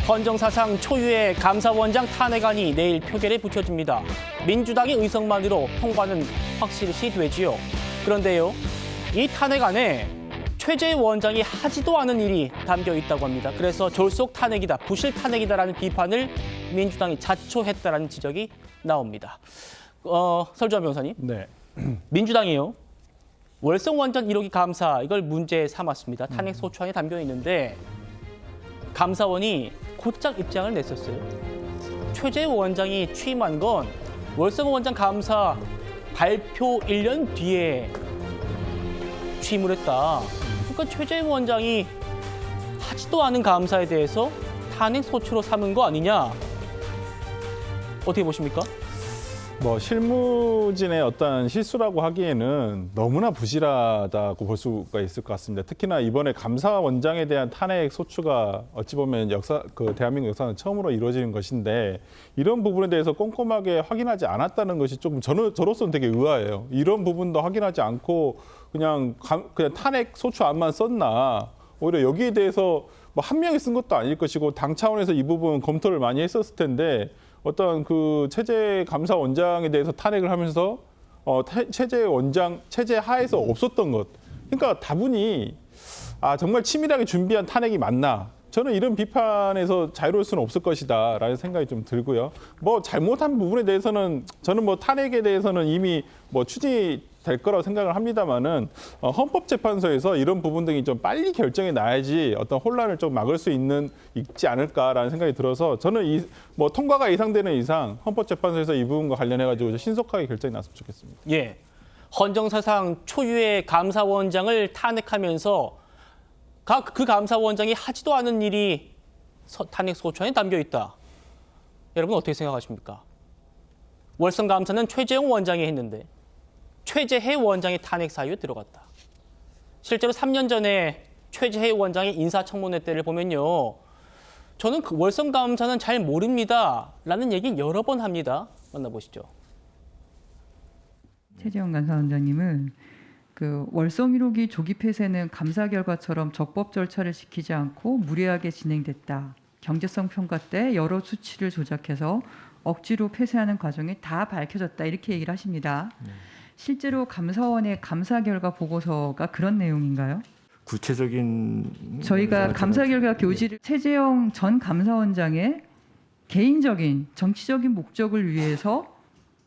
헌정사상 초유의 감사원장 탄핵안이 내일 표결에 붙여집니다. 민주당의 의석만으로 통과는 확실시 되지요. 그런데요, 이 탄핵안에 최재 원장이 하지도 않은 일이 담겨 있다고 합니다. 그래서 졸속 탄핵이다, 부실 탄핵이다라는 비판을 민주당이 자초했다라는 지적이 나옵니다. 설주환 변호사님, 네. 민주당이요, 월성 원전 1호기 감사 이걸 문제 삼았습니다. 탄핵 소추안에 담겨 있는데 감사원이 곧장 입장을 냈었어요. 최재 원장이 취임한 건 월성 원전 감사 발표 1년 뒤에 취임을 했다. 그러니까 최재 원장이 하지도 않은 감사에 대해서 탄핵 소추로 삼은 거 아니냐? 어떻게 보십니까? 뭐 실무진의 어떤 실수라고 하기에는 너무나 부실하다고 볼 수가 있을 것 같습니다. 특히나 이번에 감사원장에 대한 탄핵 소추가 어찌 보면 대한민국 역사는 처음으로 이루어지는 것인데 이런 부분에 대해서 꼼꼼하게 확인하지 않았다는 것이 조금 저로서는 되게 의아해요. 이런 부분도 확인하지 않고 그냥 탄핵 소추안만 썼나? 오히려 여기에 대해서 뭐 한 명이 쓴 것도 아닐 것이고 당 차원에서 이 부분 검토를 많이 했었을 텐데. 어떤 그 체제 감사원장에 대해서 탄핵을 하면서 체제 하에서 없었던 것. 그러니까 다분히 정말 치밀하게 준비한 탄핵이 맞나? 저는 이런 비판에서 자유로울 수는 없을 것이다라는 생각이 좀 들고요. 뭐 잘못한 부분에 대해서는 저는 뭐 탄핵에 대해서는 이미 뭐 추진될 거라고 생각을 합니다만은 헌법재판소에서 이런 부분 등이 좀 빨리 결정이 나야지 어떤 혼란을 좀 막을 수 있지 않을까라는 생각이 들어서 저는 뭐 통과가 예상되는 이상 헌법재판소에서 이 부분과 관련해 가지고 신속하게 결정이 났으면 좋겠습니다. 예, 헌정사상 초유의 감사원장을 탄핵하면서 그 감사원장이 하지도 않은 일이 탄핵 소추안에 담겨 있다. 여러분 어떻게 생각하십니까? 월성 감사는 최재형 원장이 했는데 최재해 원장이 탄핵 사유에 들어갔다. 실제로 3년 전에 최재해 원장의 인사청문회 때를 보면요, 저는 그 월성 감사는 잘 모릅니다라는 얘기 여러 번 합니다. 만나보시죠. 최재형 감사원장님은 그 월성 1호기 조기 폐쇄는 감사 결과처럼 적법 절차를 지키지 않고 무리하게 진행됐다. 경제성 평가 때 여러 수치를 조작해서 억지로 폐쇄하는 과정이 다 밝혀졌다. 이렇게 얘기를 하십니다. 실제로 감사원의 감사 결과 보고서가 그런 내용인가요? 구체적인 저희가 감사 결과 교지를 최재형 전 감사원장의 개인적인 정치적인 목적을 위해서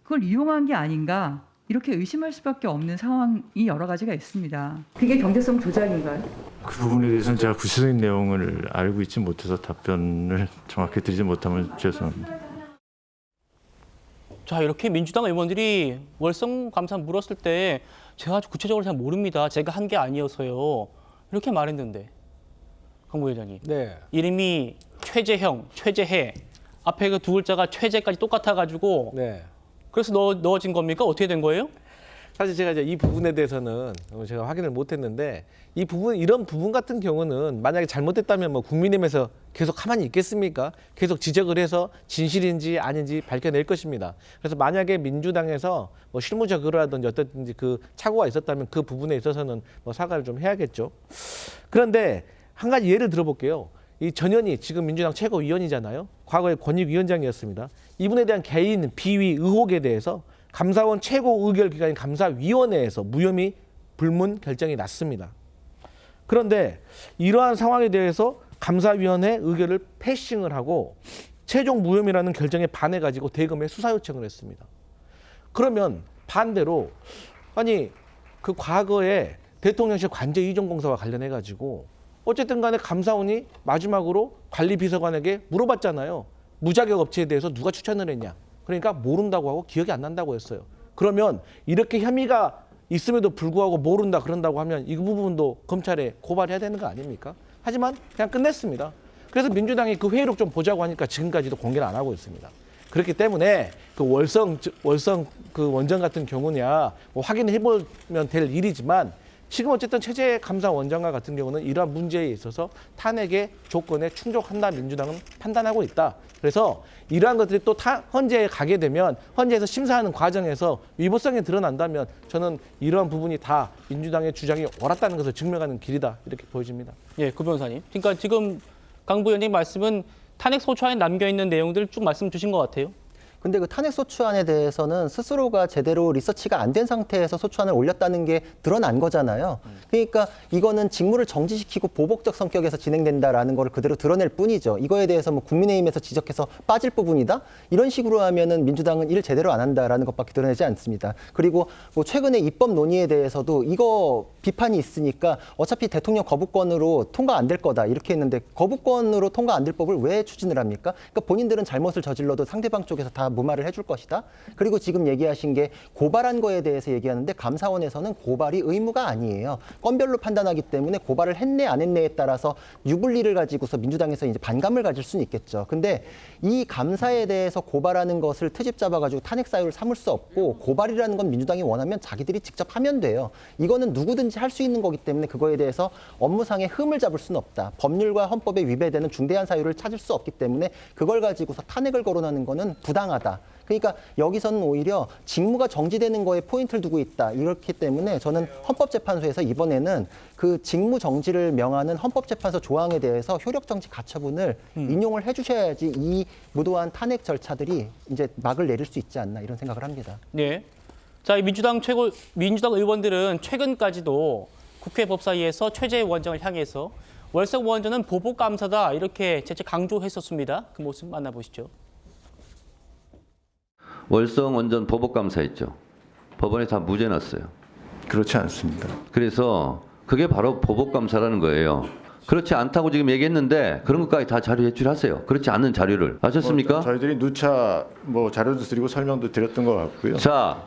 그걸 이용한 게 아닌가 이렇게 의심할 수밖에 없는 상황이 여러 가지가 있습니다. 그게 경제성 조작인가요? 그 부분에 대해서는 제가 구체적인 내용을 알고 있지 못해서 답변을 정확히 드리지 못하면 죄송합니다. 자, 이렇게 민주당 의원들이 월성 감사 물었을 때 제가 아주 구체적으로 잘 모릅니다. 제가 한 게 아니어서요. 이렇게 말했는데 강 부회장님, 네. 이름이 최재형, 최재해 앞에 그 두 글자가 최재까지 똑같아가지고 네. 그래서 넣어진 겁니까? 어떻게 된 거예요? 사실 제가 이제 이 부분에 대해서는 제가 확인을 못했는데 이런 부분 같은 경우는 만약에 잘못됐다면 뭐 국민의힘에서 계속 가만히 있겠습니까? 계속 지적을 해서 진실인지 아닌지 밝혀낼 것입니다. 그래서 만약에 민주당에서 뭐 실무적으로라든지 어떻든지 그 착오가 있었다면 그 부분에 있어서는 뭐 사과를 좀 해야겠죠. 그런데 한 가지 예를 들어볼게요. 이 전현희 지금 민주당 최고위원이잖아요. 과거에 권익위원장이었습니다. 이분에 대한 개인 비위 의혹에 대해서 감사원 최고 의결기관인 감사위원회에서 무혐의 불문 결정이 났습니다. 그런데 이러한 상황에 대해서 감사위원회 의결을 패싱을 하고 최종 무혐의라는 결정에 반해가지고 대검에 수사 요청을 했습니다. 그러면 반대로 아니 그 과거에 대통령실 관저 이전 공사와 관련해가지고 어쨌든 간에 감사원이 마지막으로 관리비서관에게 물어봤잖아요. 무자격 업체에 대해서 누가 추천을 했냐. 그러니까 모른다고 하고 기억이 안 난다고 했어요. 그러면 이렇게 혐의가 있음에도 불구하고 모른다 그런다고 하면 이 부분도 검찰에 고발해야 되는 거 아닙니까? 하지만 그냥 끝냈습니다. 그래서 민주당이 그 회의록 좀 보자고 하니까 지금까지도 공개를 안 하고 있습니다. 그렇기 때문에 그 월성 그 원전 같은 경우냐 뭐 확인해 보면 될 일이지만 지금 어쨌든 체제 감사원장과 같은 경우는 이러한 문제에 있어서 탄핵의 조건에 충족한다 민주당은 판단하고 있다. 그래서 이러한 것들이 또 헌재에 가게 되면 헌재에서 심사하는 과정에서 위법성이 드러난다면 저는 이러한 부분이 다 민주당의 주장이 옳았다는 것을 증명하는 길이다 이렇게 보여집니다. 예, 구 변호사님. 그러니까 지금 강 부위원님 말씀은 탄핵 소추안에 남겨 있는 내용들을 쭉 말씀 주신 것 같아요. 근데 그 탄핵 소추안에 대해서는 스스로가 제대로 리서치가 안 된 상태에서 소추안을 올렸다는 게 드러난 거잖아요. 그러니까 이거는 직무를 정지시키고 보복적 성격에서 진행된다라는 걸 그대로 드러낼 뿐이죠. 이거에 대해서 뭐 국민의힘에서 지적해서 빠질 부분이다? 이런 식으로 하면은 민주당은 일 제대로 안 한다라는 것밖에 드러내지 않습니다. 그리고 뭐 최근에 입법 논의에 대해서도 이거 비판이 있으니까 어차피 대통령 거부권으로 통과 안 될 거다 이렇게 했는데 거부권으로 통과 안 될 법을 왜 추진을 합니까? 그러니까 본인들은 잘못을 저질러도 상대방 쪽에서 다 무마를 해줄 것이다. 그리고 지금 얘기하신 게 고발한 거에 대해서 얘기하는데 감사원에서는 고발이 의무가 아니에요. 건별로 판단하기 때문에 고발을 했네 안 했네에 따라서 유불리를 가지고서 민주당에서 이제 반감을 가질 수는 있겠죠. 근데 이 감사에 대해서 고발하는 것을 트집 잡아가지고 탄핵 사유를 삼을 수 없고 고발이라는 건 민주당이 원하면 자기들이 직접 하면 돼요. 이거는 누구든지 할 수 있는 거기 때문에 그거에 대해서 업무상의 흠을 잡을 수는 없다. 법률과 헌법에 위배되는 중대한 사유를 찾을 수 없기 때문에 그걸 가지고서 탄핵을 거론하는 거는 부당하다. 그러니까 여기서는 오히려 직무가 정지되는 거에 포인트를 두고 있다. 이렇기 때문에 저는 헌법재판소에서 이번에는 그 직무 정지를 명하는 헌법재판소 조항에 대해서 효력정지 가처분을 인용을 해주셔야지 이 무도한 탄핵 절차들이 이제 막을 내릴 수 있지 않나 이런 생각을 합니다. 네. 자, 이 민주당 의원들은 최근까지도 국회 법사위에서 최재 위원장을 향해서 월성 원전은 보복 감사다 이렇게 재차 강조했었습니다. 그 모습 만나보시죠. 월성 원전 보복 감사했죠. 법원에 다 무죄 났어요. 그렇지 않습니다. 그래서 그게 바로 보복 감사라는 거예요. 그렇지 않다고 지금 얘기했는데 그런 것까지 다 자료 제출하세요. 그렇지 않은 자료를 아셨습니까? 저희들이 누차 뭐 자료도 드리고 설명도 드렸던 것 같고요. 자.